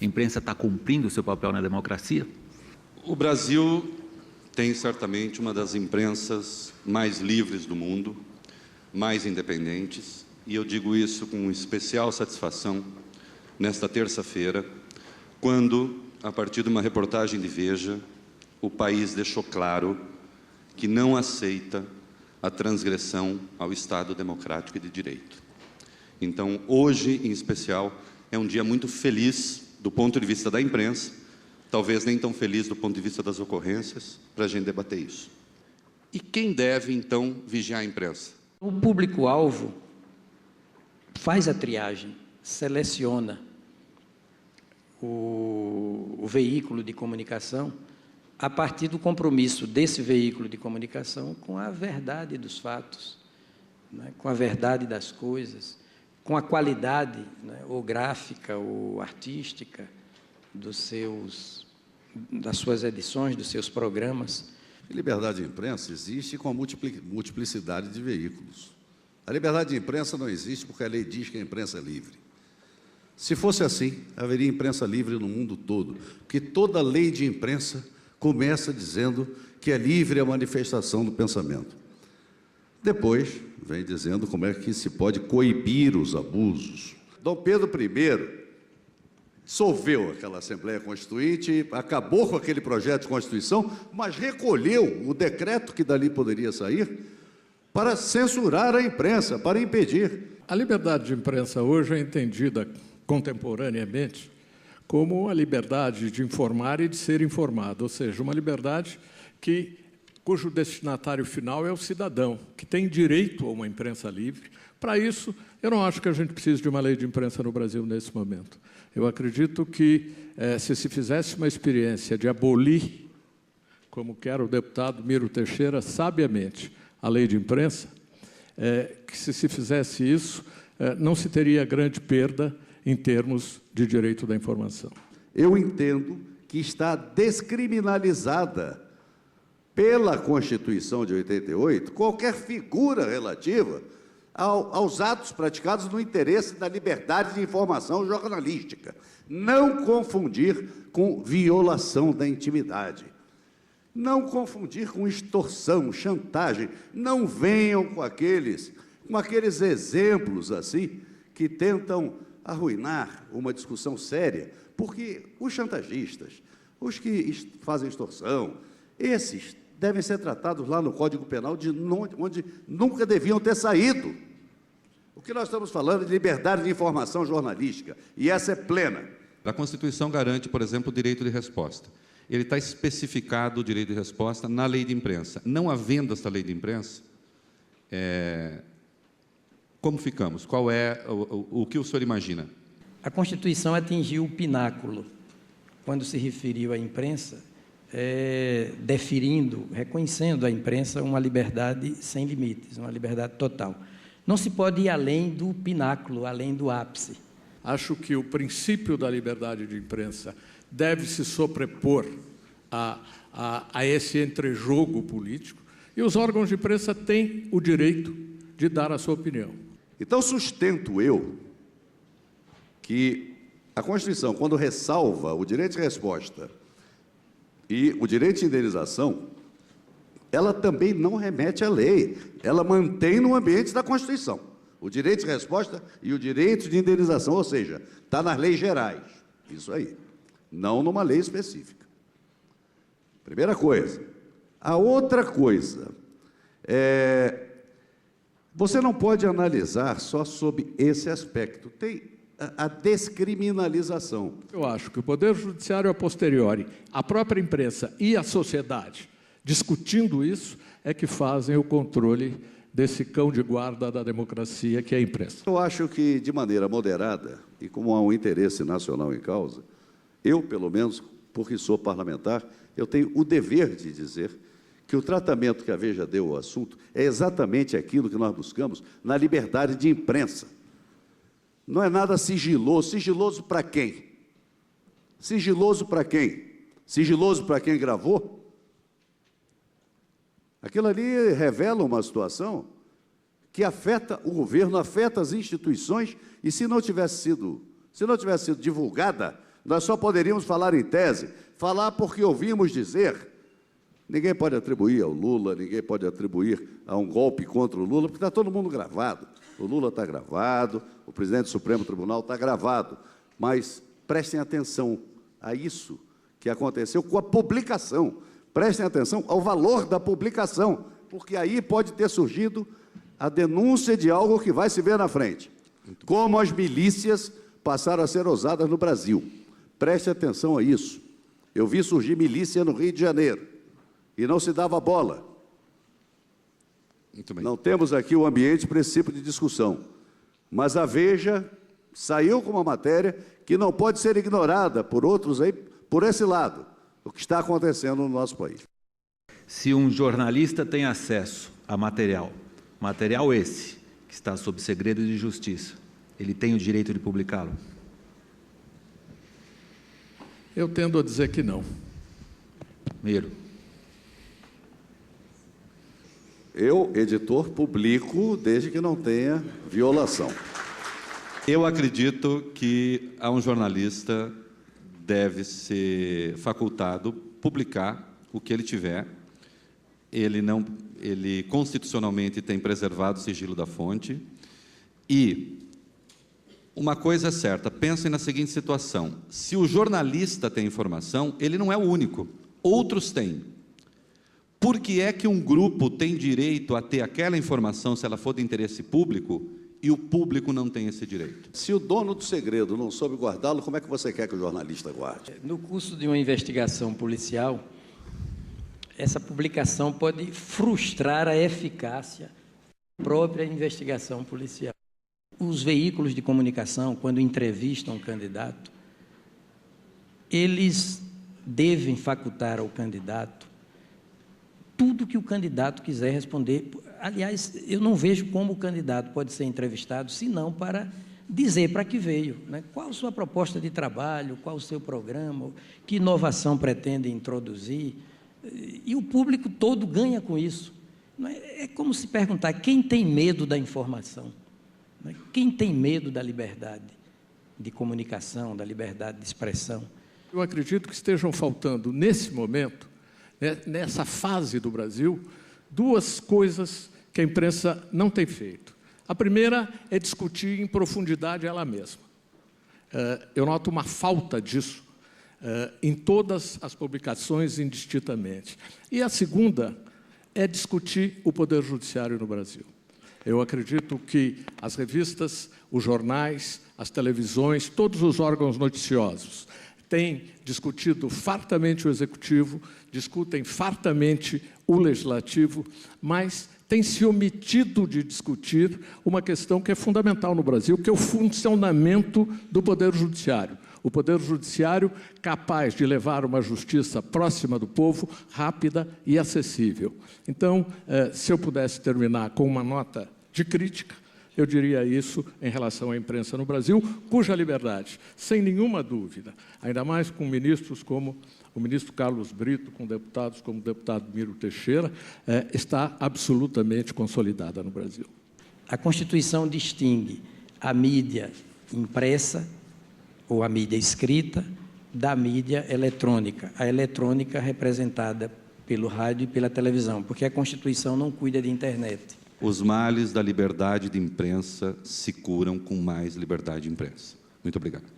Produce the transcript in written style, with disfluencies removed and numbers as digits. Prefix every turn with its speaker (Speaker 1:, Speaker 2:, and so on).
Speaker 1: A imprensa está cumprindo o seu papel na democracia?
Speaker 2: O Brasil tem certamente uma das imprensas mais livres do mundo, mais independentes, e eu digo isso com especial satisfação nesta terça-feira, quando, a partir de uma reportagem de Veja, o país deixou claro que não aceita a transgressão ao Estado democrático e de direito. Então, hoje, em especial, é um dia muito feliz do ponto de vista da imprensa, talvez nem tão feliz do ponto de vista das ocorrências, para a gente debater isso. E quem deve, então, vigiar a imprensa?
Speaker 3: O público-alvo faz a triagem, seleciona o veículo de comunicação a partir do compromisso desse veículo de comunicação com a verdade dos fatos, né, com a verdade das coisas, com a qualidade, né, ou gráfica ou artística das suas edições, dos seus programas.
Speaker 4: A liberdade de imprensa existe com a multiplicidade de veículos. A liberdade de imprensa não existe porque a lei diz que a imprensa é livre. Se fosse assim, haveria imprensa livre no mundo todo, porque toda lei de imprensa começa dizendo que é livre a manifestação do pensamento. Depois, vem dizendo como é que se pode coibir os abusos. Dom Pedro I dissolveu aquela Assembleia Constituinte, acabou com aquele projeto de Constituição, mas recolheu o decreto que dali poderia sair para censurar a imprensa, para impedir.
Speaker 5: A liberdade de imprensa hoje é entendida contemporaneamente como a liberdade de informar e de ser informado, ou seja, uma liberdade cujo destinatário final é o cidadão, que tem direito a uma imprensa livre. Para isso, eu não acho que a gente precise de uma lei de imprensa no Brasil nesse momento. Eu acredito que, se fizesse uma experiência de abolir, como quer o deputado Miro Teixeira, sabiamente, a lei de imprensa, que se fizesse isso, não se teria grande perda em termos de direito da informação.
Speaker 4: Eu entendo que está descriminalizada pela Constituição de 88 qualquer figura relativa aos atos praticados no interesse da liberdade de informação jornalística. Não confundir com violação da intimidade. Não confundir com extorsão, chantagem. Não venham com aqueles exemplos assim que tentam arruinar uma discussão séria, porque os chantagistas, os que fazem extorsão, esses devem ser tratados lá no Código Penal de onde nunca deviam ter saído. O que nós estamos falando é de liberdade de informação jornalística, e essa é plena.
Speaker 2: A Constituição garante, por exemplo, o direito de resposta. Ele está especificado o direito de resposta na lei de imprensa. Não havendo essa lei de imprensa, como ficamos? Qual é o que o senhor imagina?
Speaker 3: A Constituição atingiu o pináculo quando se referiu à imprensa, reconhecendo à imprensa uma liberdade sem limites, uma liberdade total. Não se pode ir além do pináculo, além do ápice.
Speaker 5: Acho que o princípio da liberdade de imprensa deve se sobrepor a esse entrejogo político, e os órgãos de imprensa têm o direito de dar a sua opinião.
Speaker 4: Então, sustento eu que a Constituição, quando ressalva o direito de resposta e o direito de indenização, ela também não remete à lei, ela mantém no ambiente da Constituição o direito de resposta e o direito de indenização, ou seja, está nas leis gerais, isso aí, não numa lei específica. Primeira coisa. A outra coisa você não pode analisar só sob esse aspecto. Tem a descriminalização.
Speaker 5: Eu acho que o Poder Judiciário, a posteriori, a própria imprensa e a sociedade, discutindo isso, é que fazem o controle desse cão de guarda da democracia, que é a imprensa.
Speaker 4: Eu acho que, de maneira moderada, e como há um interesse nacional em causa, eu, pelo menos, porque sou parlamentar, eu tenho o dever de dizer que o tratamento que a Veja deu ao assunto é exatamente aquilo que nós buscamos na liberdade de imprensa. Não é nada sigiloso. Sigiloso para quem? Sigiloso para quem? Sigiloso para quem gravou? Aquilo ali revela uma situação que afeta o governo, afeta as instituições, e se não tivesse sido divulgada Nós só poderíamos falar em tese, falar porque ouvimos dizer. Ninguém pode atribuir ao Lula, ninguém pode atribuir a um golpe contra o Lula, porque está todo mundo gravado. O Lula está gravado, o presidente do Supremo Tribunal está gravado. Mas prestem atenção a isso que aconteceu com a publicação. Prestem atenção ao valor da publicação, porque aí pode ter surgido a denúncia de algo que vai se ver na frente. Como as milícias passaram a ser usadas no Brasil. Preste atenção a isso. Eu vi surgir milícia no Rio de Janeiro e não se dava bola.
Speaker 2: Muito bem.
Speaker 4: Não temos aqui o ambiente para esse tipo de discussão. Mas a Veja saiu com uma matéria que não pode ser ignorada por outros aí, por esse lado, o que está acontecendo no nosso país.
Speaker 1: Se um jornalista tem acesso a material esse, que está sob segredo de justiça, ele tem o direito de publicá-lo?
Speaker 5: Eu tendo a dizer que não.
Speaker 1: Miro.
Speaker 4: Eu, editor, publico desde que não tenha violação.
Speaker 2: Eu acredito que a um jornalista deve ser facultado publicar o que ele tiver. Ele constitucionalmente tem preservado o sigilo da fonte. E uma coisa é certa, pensem na seguinte situação: se o jornalista tem informação, ele não é o único, outros têm. Por que é que um grupo tem direito a ter aquela informação se ela for de interesse público e o público não tem esse direito?
Speaker 4: Se o dono do segredo não soube guardá-lo, como é que você quer que o jornalista guarde?
Speaker 3: No curso de uma investigação policial, essa publicação pode frustrar a eficácia da própria investigação policial. Os veículos de comunicação, quando entrevistam um candidato, eles devem facultar ao candidato tudo que o candidato quiser responder. Aliás, eu não vejo como o candidato pode ser entrevistado, senão para dizer para que veio, né? Qual a sua proposta de trabalho, qual o seu programa, que inovação pretende introduzir. E o público todo ganha com isso. É como se perguntar: quem tem medo da informação? Quem tem medo da liberdade de comunicação, da liberdade de expressão?
Speaker 5: Eu acredito que estejam faltando, nesse momento, nessa fase do Brasil, duas coisas que a imprensa não tem feito. A primeira é discutir em profundidade ela mesma. Eu noto uma falta disso em todas as publicações, indistintamente. E a segunda é discutir o Poder Judiciário no Brasil. Eu acredito que as revistas, os jornais, as televisões, todos os órgãos noticiosos têm discutido fartamente o Executivo, discutem fartamente o Legislativo, mas tem se omitido de discutir uma questão que é fundamental no Brasil, que é o funcionamento do Poder Judiciário. O Poder Judiciário capaz de levar uma justiça próxima do povo, rápida e acessível. Então, se eu pudesse terminar com uma nota de crítica, eu diria isso em relação à imprensa no Brasil, cuja liberdade, sem nenhuma dúvida, ainda mais com ministros como o ministro Carlos Brito, com deputados como o deputado Miro Teixeira, está absolutamente consolidada no Brasil.
Speaker 3: A Constituição distingue a mídia impressa, ou a mídia escrita, da mídia eletrônica. A eletrônica representada pelo rádio e pela televisão, porque a Constituição não cuida de internet.
Speaker 2: Os males da liberdade de imprensa se curam com mais liberdade de imprensa. Muito obrigado.